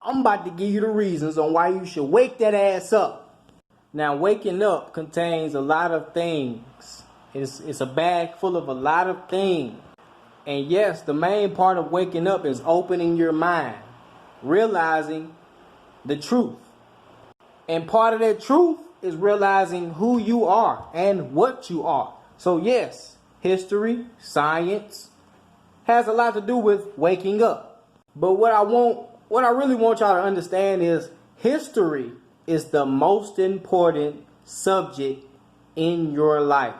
I'm about to give you the reasons on why you should wake that ass up. Now, waking up contains a lot of things. It's a bag full of a lot of things. And yes, the main part of waking up is opening your mind, realizing the truth. And part of that truth is realizing who you are and what you are. So yes, history, science has a lot to do with waking up. But what I really want y'all to understand is history is the most important subject in your life.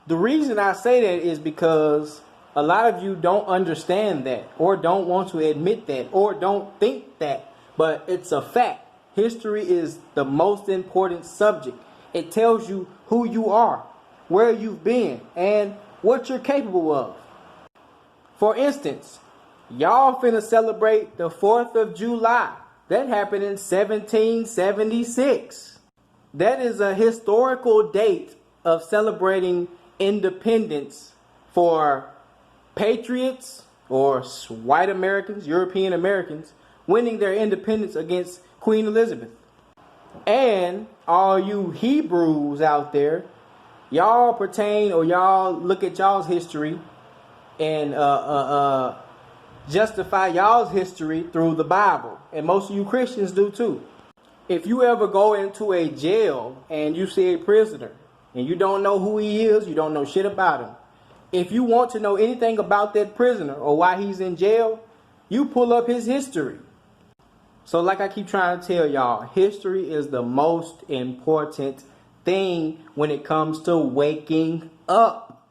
The reason I say that is because a lot of you don't understand that, or don't want to admit that, or don't think that, but it's a fact. History is the most important subject. It tells you who you are, where you've been, and what you're capable of. For instance, y'all finna celebrate the 4th of July. That happened in 1776. That is a historical date of celebrating independence for patriots or white Americans, European Americans, winning their independence against Queen Elizabeth. And all you Hebrews out there, y'all pertain, or y'all look at y'all's history and justify y'all's history through the Bible. And most of you Christians do too. If you ever go into a jail and you see a prisoner and you don't know who he is, you don't know shit about him, if you want to know anything about that prisoner or why he's in jail, you pull up his history. So like I keep trying to tell y'all, history is the most important thing when it comes to waking up.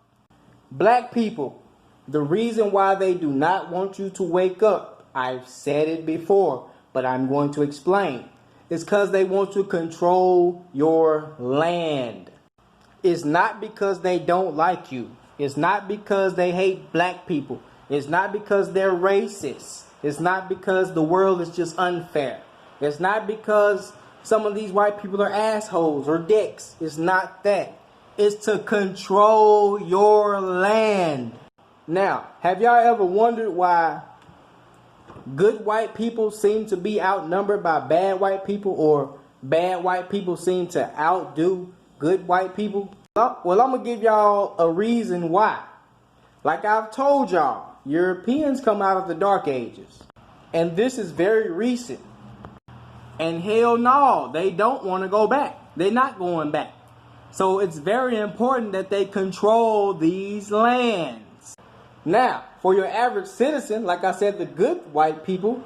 Black people, the reason why they do not want you to wake up, I've said it before, but I'm going to explain. It's because they want to control your land. It's not because they don't like you. It's not because they hate black people. It's not because they're racist. It's not because the world is just unfair. It's not because some of these white people are assholes or dicks. It's not that. It's to control your land. Now, have y'all ever wondered why good white people seem to be outnumbered by bad white people, or bad white people seem to outdo good white people? Well, I'm going to give y'all a reason why. Like I've told y'all, Europeans come out of the Dark Ages. And this is very recent. And hell no, they don't want to go back. They're not going back. So it's very important that they control these lands. Now, for your average citizen, like I said, the good white people,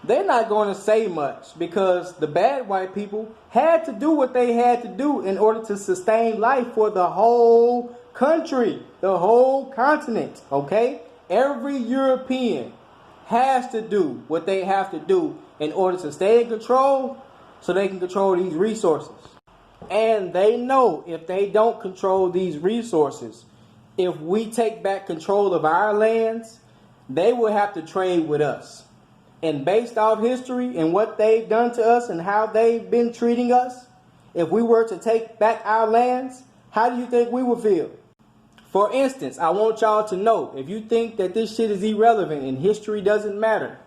they're not going to say much, because the bad white people had to do what they had to do in order to sustain life for the whole country, the whole continent, okay? Every European has to do what they have to do in order to stay in control, so they can control these resources. And they know if they don't control these resources, if we take back control of our lands, they will have to trade with us. And based off history and what they've done to us and how they've been treating us, if we were to take back our lands, how do you think we would feel? For instance, I want y'all to know, if you think that this shit is irrelevant and history doesn't matter,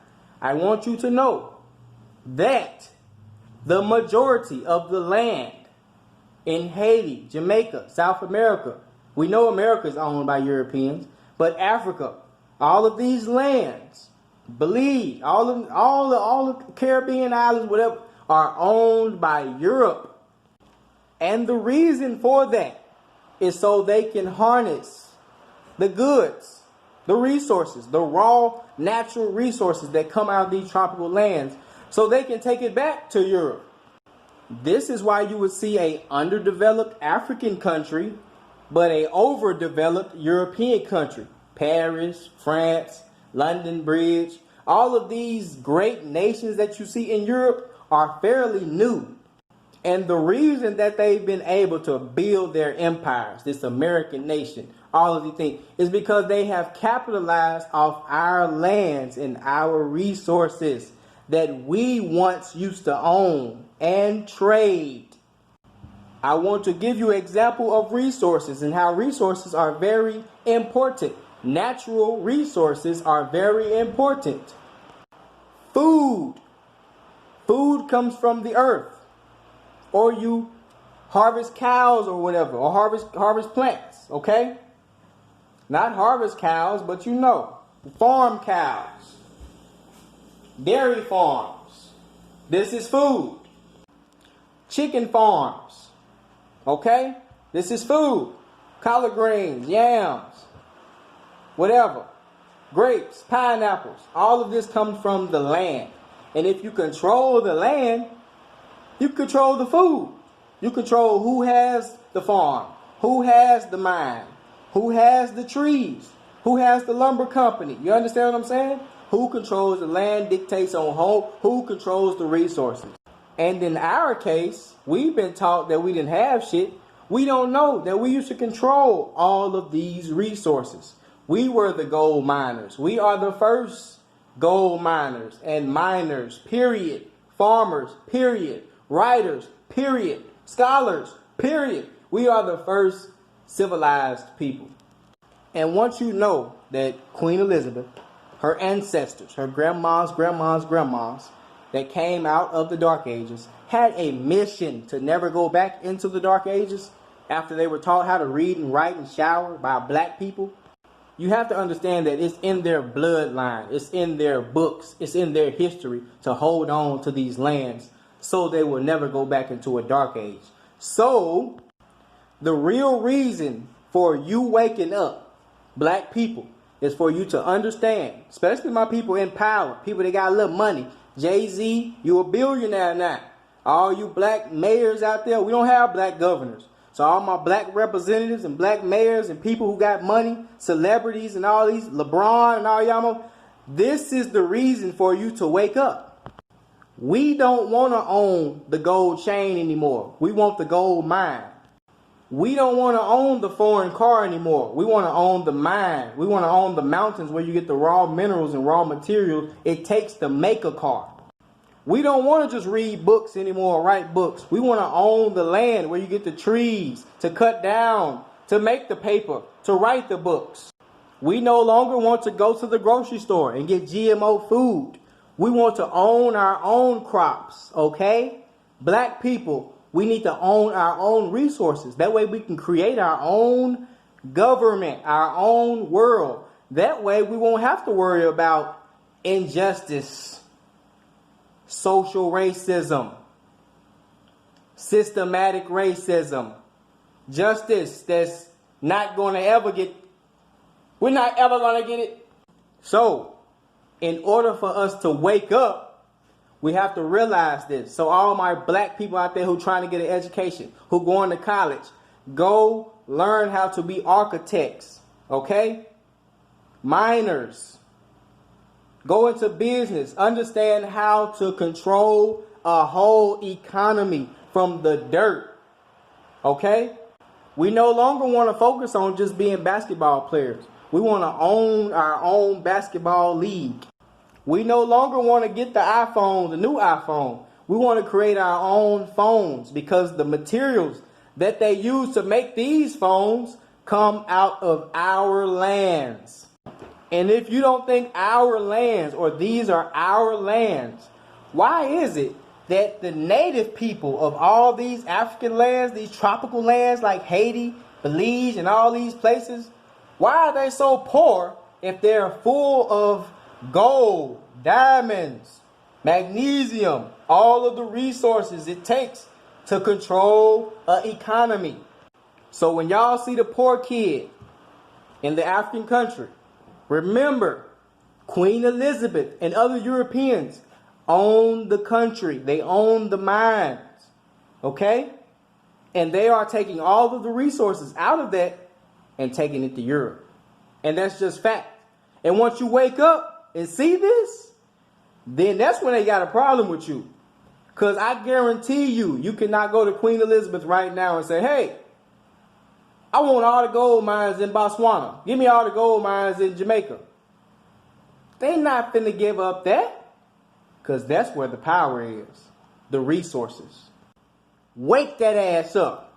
I want you to know that the majority of the land in Haiti, Jamaica, South America, we know America is owned by Europeans, but Africa, all of these lands, Belize, all the Caribbean islands, whatever, are owned by Europe. And the reason for that is so they can harness the goods, the resources, the raw natural resources that come out of these tropical lands, so they can take it back to Europe. This is why you would see a underdeveloped African country, but a overdeveloped European country. Paris, France, London Bridge, all of these great nations that you see in Europe are fairly new. And the reason that they've been able to build their empires, this American nation, all of these things, is because they have capitalized off our lands and our resources that we once used to own and trade. I want to give you an example of resources and how resources are very important. Natural resources are very important. Food. Food comes from the earth. Or you harvest cows or whatever, or harvest plants, okay? Not harvest cows, but you know, farm cows, dairy farms. This is food. Chicken farms, okay? This is food. Collard greens, yams, whatever. Grapes, pineapples, all of this comes from the land. And if you control the land, you control the food. You control who has the farm, who has the mine, who has the trees, who has the lumber company. You understand what I'm saying? Who controls the land dictates on who controls the resources. And in our case, we've been taught that we didn't have shit. We don't know that we used to control all of these resources. We were the gold miners. We are the first gold miners and miners, period. Farmers, period. Writers, period. Scholars, period. We are the first civilized people. And once you know that Queen Elizabeth, her ancestors, her grandmas that came out of the Dark Ages, had a mission to never go back into the Dark Ages after they were taught how to read and write and shower by black people, you have to understand that it's in their bloodline, it's in their books, it's in their history to hold on to these lands so they will never go back into a dark age. So, the real reason for you waking up, black people, is for you to understand, especially my people in power, people that got a little money. Jay-Z, you a billionaire now. All you black mayors out there, we don't have black governors. So all my black representatives and black mayors and people who got money, celebrities and all these, LeBron and all y'all, this is the reason for you to wake up. We don't want to own the gold chain anymore. We want the gold mine. We don't want to own the foreign car anymore. We want to own the mine. We want to own the mountains where you get the raw minerals and raw materials it takes to make a car. We don't want to just read books anymore, write books. We want to own the land where you get the trees to cut down, to make the paper, to write the books. We no longer want to go to the grocery store and get GMO food. We want to own our own crops, okay? Black people, we need to own our own resources. That way we can create our own government, our own world. That way we won't have to worry about injustice, social racism, systematic racism, justice that's not going to ever get, we're not ever going to get it. So, in order for us to wake up, we have to realize this. So all my black people out there who trying to get an education, who going to college, go learn how to be architects, okay? Miners. Go into business. Understand how to control a whole economy from the dirt, okay? We no longer want to focus on just being basketball players. We want to own our own basketball league. We no longer want to get the iPhone, the new iPhone. We want to create our own phones because the materials that they use to make these phones come out of our lands. And if you don't think our lands or these are our lands, why is it that the native people of all these African lands, these tropical lands like Haiti, Belize, and all these places, why are they so poor if they're full of gold, diamonds, magnesium, all of the resources it takes to control an economy? So when y'all see the poor kid in the African country, remember Queen Elizabeth and other Europeans own the country. They own the mines, okay? And they are taking all of the resources out of that and taking it to Europe. And that's just fact. And once you wake up and see this, then that's when they got a problem with you. Because I guarantee you cannot go to Queen Elizabeth right now and say, hey, I want all the gold mines in Botswana. Give me all the gold mines in Jamaica. They not finna give up that. Because that's where the power is. The resources. Wake that ass up.